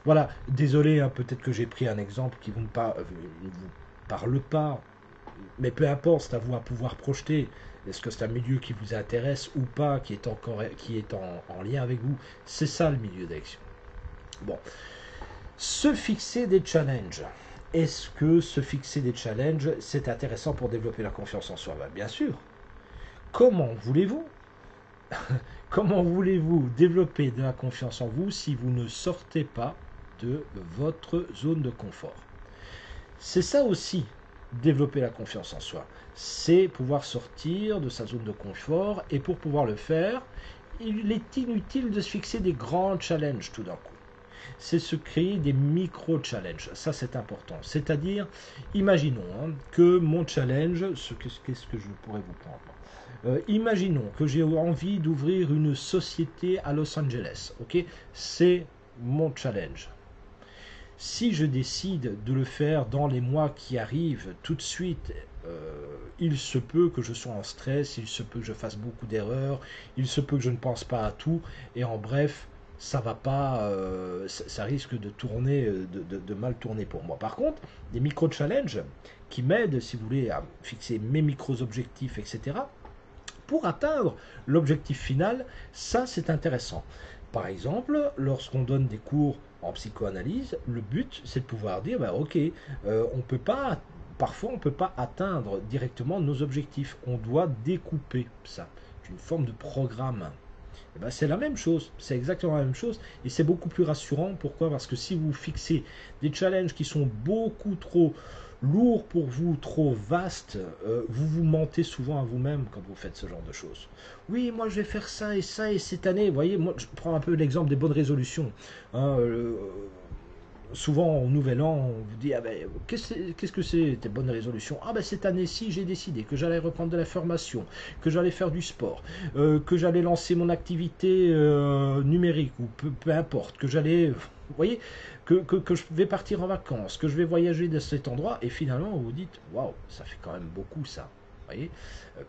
Voilà, désolé, hein, peut-être que j'ai pris un exemple qui ne vous parle pas, mais peu importe, c'est à vous à pouvoir projeter. Est-ce que c'est un milieu qui vous intéresse ou pas, qui est en lien avec vous? C'est ça le milieu d'action. Bon. Se fixer des challenges. Est-ce que se fixer des challenges, c'est intéressant pour développer la confiance en soi? Bien sûr. Comment voulez-vous Comment voulez-vous développer de la confiance en vous si vous ne sortez pas de votre zone de confort? C'est ça aussi, développer la confiance en soi. C'est pouvoir sortir de sa zone de confort, et pour pouvoir le faire, il est inutile de se fixer des grands challenges tout d'un coup. C'est se créer des micro-challenges. Ça, c'est important. C'est-à-dire, imaginons que mon challenge, qu'est-ce que je pourrais vous prendre? Imaginons que j'ai envie d'ouvrir une société à Los Angeles. Ok, c'est mon challenge. Si je décide de le faire dans les mois qui arrivent, tout de suite, il se peut que je sois en stress, il se peut que je fasse beaucoup d'erreurs, il se peut que je ne pense pas à tout, et en bref, ça va pas, ça risque de tourner, de mal tourner pour moi. Par contre, des micro-challenges qui m'aident, si vous voulez, à fixer mes micro-objectifs, etc., pour atteindre l'objectif final, ça c'est intéressant. Par exemple, lorsqu'on donne des cours en psychoanalyse, le but c'est de pouvoir dire, bah, ok, on peut pas, parfois on ne peut pas atteindre directement nos objectifs, on doit découper ça. C'est une forme de programme. Eh ben, c'est la même chose, c'est exactement la même chose, et c'est beaucoup plus rassurant. Pourquoi? Parce que si vous fixez des challenges qui sont beaucoup trop lourds pour vous, trop vastes, vous vous mentez souvent à vous-même quand vous faites ce genre de choses. Oui, moi je vais faire ça, et cette année, vous voyez, moi je prends un peu l'exemple des bonnes résolutions. Hein, souvent au nouvel an, on vous dit, ah ben, qu'est-ce que c'est tes bonnes résolutions? Ah ben cette année-ci, j'ai décidé que j'allais reprendre de la formation, que j'allais faire du sport, que j'allais lancer mon activité numérique, ou peu importe, que j'allais, vous voyez, que je vais partir en vacances, que je vais voyager de cet endroit, et finalement vous vous dites, waouh, ça fait quand même beaucoup ça. Vous voyez,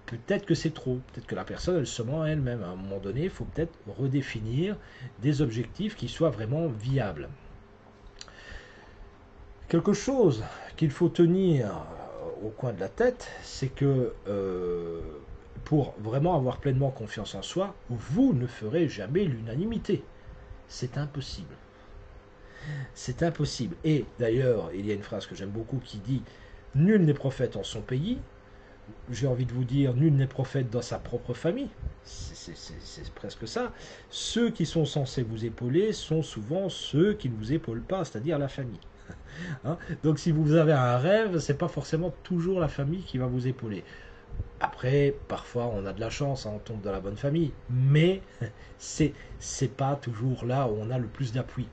peut-être que c'est trop, peut-être que la personne elle se ment à elle-même. À un moment donné, il faut peut-être redéfinir des objectifs qui soient vraiment viables. Quelque chose qu'il faut tenir au coin de la tête, c'est que pour vraiment avoir pleinement confiance en soi, vous ne ferez jamais l'unanimité. C'est impossible. C'est impossible. Et d'ailleurs, il y a une phrase que j'aime beaucoup qui dit « Nul n'est prophète en son pays ». J'ai envie de vous dire « Nul n'est prophète dans sa propre famille ». C'est presque ça. Ceux qui sont censés vous épauler sont souvent ceux qui ne vous épaulent pas, c'est-à-dire la famille. Hein, donc si vous avez un rêve, c'est pas forcément toujours la famille qui va vous épauler. Après, parfois on a de la chance, hein, on tombe dans la bonne famille, mais c'est pas toujours là où on a le plus d'appui.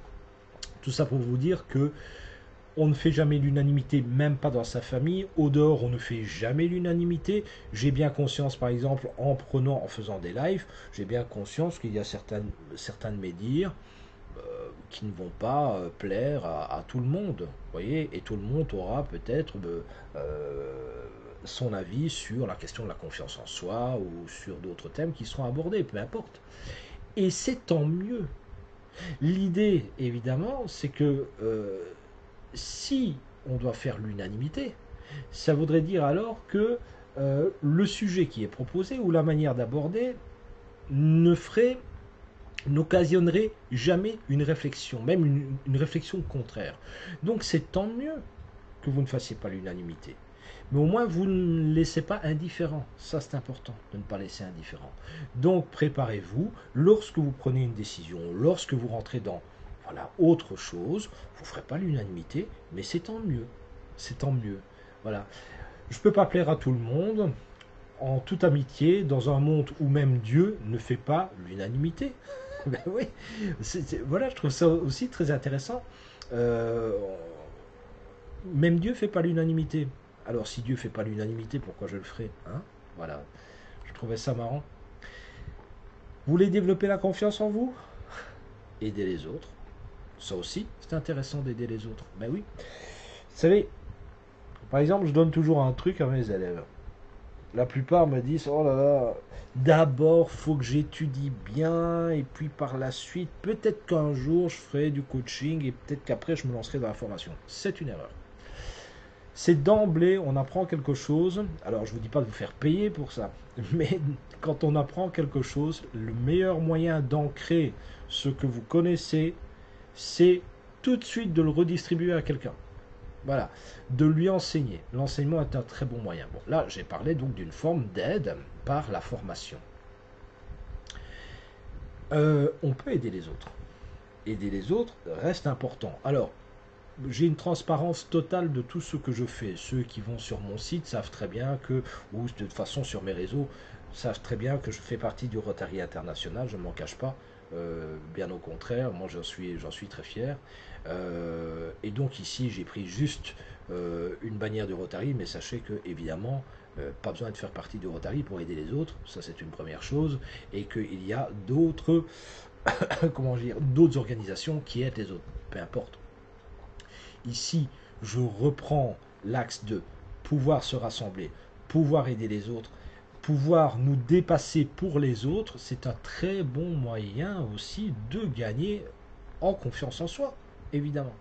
Tout ça pour vous dire que on ne fait jamais l'unanimité, même pas dans sa famille. Au dehors, on ne fait jamais l'unanimité. J'ai bien conscience, par exemple, en faisant des lives, j'ai bien conscience qu'il y a certains de mes dires qui ne vont pas plaire à tout le monde, vous voyez, et tout le monde aura peut-être son avis sur la question de la confiance en soi ou sur d'autres thèmes qui seront abordés, peu importe. Et c'est tant mieux. L'idée, évidemment, c'est que si on doit faire l'unanimité, ça voudrait dire alors que le sujet qui est proposé ou la manière d'aborder n'occasionnerait jamais une réflexion, même une réflexion contraire. Donc c'est tant mieux que vous ne fassiez pas l'unanimité. Mais au moins vous ne laissez pas indifférent. Ça c'est important de ne pas laisser indifférent. Donc préparez-vous lorsque vous prenez une décision, lorsque vous rentrez dans autre chose, vous ne ferez pas l'unanimité, mais c'est tant mieux. C'est tant mieux. Voilà. Je ne peux pas plaire à tout le monde. En toute amitié, dans un monde où même Dieu ne fait pas l'unanimité. Ben oui, voilà, je trouve ça aussi très intéressant. Même Dieu ne fait pas l'unanimité. Alors si Dieu ne fait pas l'unanimité, pourquoi je le ferai, hein? Voilà, je trouvais ça marrant. Vous voulez développer la confiance en vous? Aider les autres. Ça aussi, c'est intéressant d'aider les autres. Ben oui. Vous savez, par exemple, je donne toujours un truc à mes élèves. La plupart me disent, oh là là, d'abord, faut que j'étudie bien, et puis par la suite, peut-être qu'un jour, je ferai du coaching, et peut-être qu'après, je me lancerai dans la formation. C'est une erreur. C'est d'emblée, on apprend quelque chose. Alors, je ne vous dis pas de vous faire payer pour ça, mais quand on apprend quelque chose, le meilleur moyen d'ancrer ce que vous connaissez, c'est tout de suite de le redistribuer à quelqu'un. Voilà, de lui enseigner. L'enseignement est un très bon moyen. Bon, là, j'ai parlé donc d'une forme d'aide par la formation. On peut aider les autres. Aider les autres reste important. Alors, j'ai une transparence totale de tout ce que je fais. Ceux qui vont sur mon site savent très bien que, ou de toute façon sur mes réseaux, savent très bien que je fais partie du Rotary International, je ne m'en cache pas. Bien au contraire, moi j'en suis très fier. Et donc ici j'ai pris juste une bannière du Rotary, mais sachez que évidemment pas besoin de faire partie du Rotary pour aider les autres, ça c'est une première chose, et qu'il y a d'autres comment dire, d'autres organisations qui aident les autres, peu importe. Ici, je reprends l'axe de pouvoir se rassembler, pouvoir aider les autres, pouvoir nous dépasser pour les autres, c'est un très bon moyen aussi de gagner en confiance en soi, évidemment.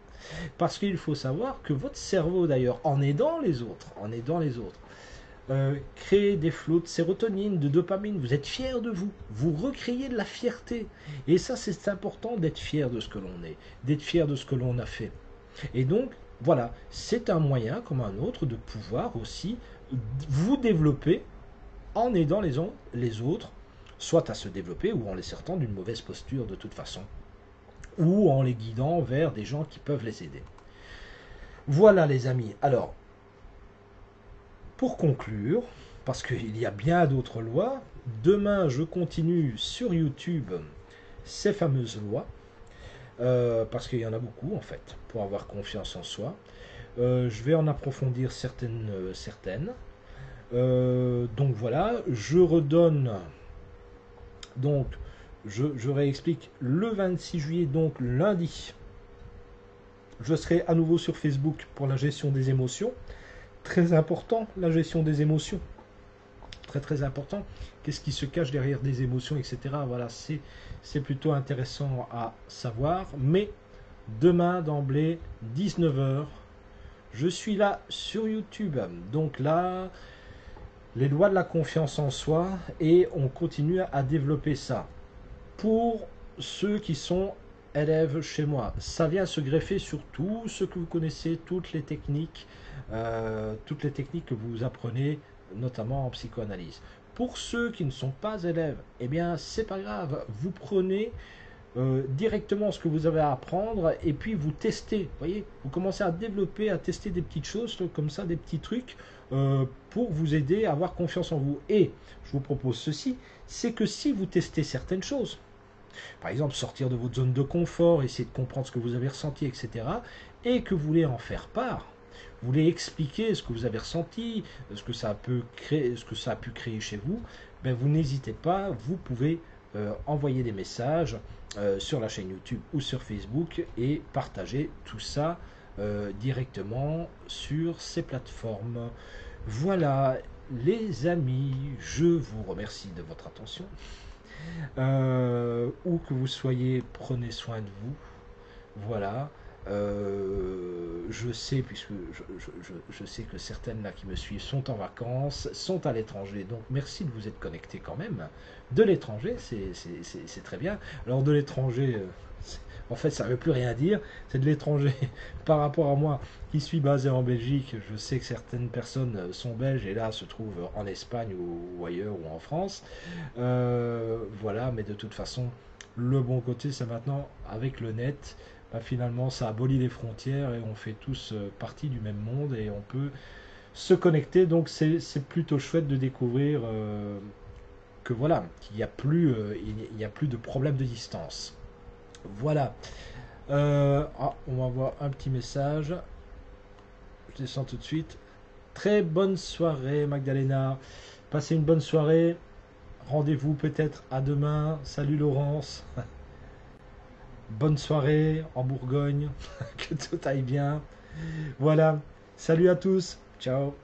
Parce qu'il faut savoir que votre cerveau, d'ailleurs, en aidant les autres, crée des flots de sérotonine, de dopamine, vous êtes fier de vous, vous recréez de la fierté. Et ça, c'est important d'être fier de ce que l'on est, d'être fier de ce que l'on a fait. Et donc, voilà, c'est un moyen comme un autre de pouvoir aussi vous développer en aidant les autres, soit à se développer ou en les sortant d'une mauvaise posture de toute façon, ou en les guidant vers des gens qui peuvent les aider. Voilà les amis. Alors, pour conclure, parce qu'il y a bien d'autres lois, demain je continue sur YouTube ces fameuses lois, parce qu'il y en a beaucoup en fait, pour avoir confiance en soi. Je vais en approfondir certaines. Donc voilà, je redonne, donc je réexplique, le 26 juillet, donc lundi, je serai à nouveau sur Facebook pour la gestion des émotions. Très important, la gestion des émotions. Très très important. Qu'est-ce qui se cache derrière des émotions, etc. Voilà, c'est plutôt intéressant à savoir. Mais demain d'emblée, 19 h, je suis là sur YouTube. Donc là, les lois de la confiance en soi, et on continue à développer ça. Pour ceux qui sont élèves chez moi, ça vient se greffer sur tout ce que vous connaissez, toutes les techniques que vous apprenez, notamment en psychoanalyse. Pour ceux qui ne sont pas élèves, eh bien c'est pas grave, vous prenez directement ce que vous avez à apprendre et puis vous testez, voyez, vous commencez à développer, à tester des petites choses comme ça, des petits trucs pour vous aider à avoir confiance en vous. Et je vous propose ceci, c'est que si vous testez certaines choses, par exemple sortir de votre zone de confort, essayer de comprendre ce que vous avez ressenti, etc., et que vous voulez en faire part, vous voulez expliquer ce que vous avez ressenti, ce que ça a pu créer chez vous, ben vous n'hésitez pas, vous pouvez envoyer des messages sur la chaîne YouTube ou sur Facebook et partager tout ça directement sur ces plateformes. Voilà les amis, je vous remercie de votre attention. Où que vous soyez, prenez soin de vous. Voilà. Je sais, puisque je sais que certaines là qui me suivent sont en vacances, sont à l'étranger, donc merci de vous être connectés quand même. De l'étranger, c'est très bien. Alors de l'étranger, en fait ça ne veut plus rien dire, c'est de l'étranger par rapport à moi qui suis basé en Belgique. Je sais que certaines personnes sont belges et là se trouvent en Espagne ou ailleurs ou en France. Voilà, mais de toute façon, le bon côté c'est maintenant avec le net. Finalement ça abolit les frontières et on fait tous partie du même monde et on peut se connecter, donc c'est plutôt chouette de découvrir que voilà, qu'il n'y a plus de problème de distance. Voilà. On m'envoie un petit message, je descends tout de suite. Très bonne soirée Magdalena, passez une bonne soirée, rendez-vous peut-être à demain. Salut Laurence. Bonne soirée en Bourgogne, que tout aille bien. Voilà, salut à tous, ciao.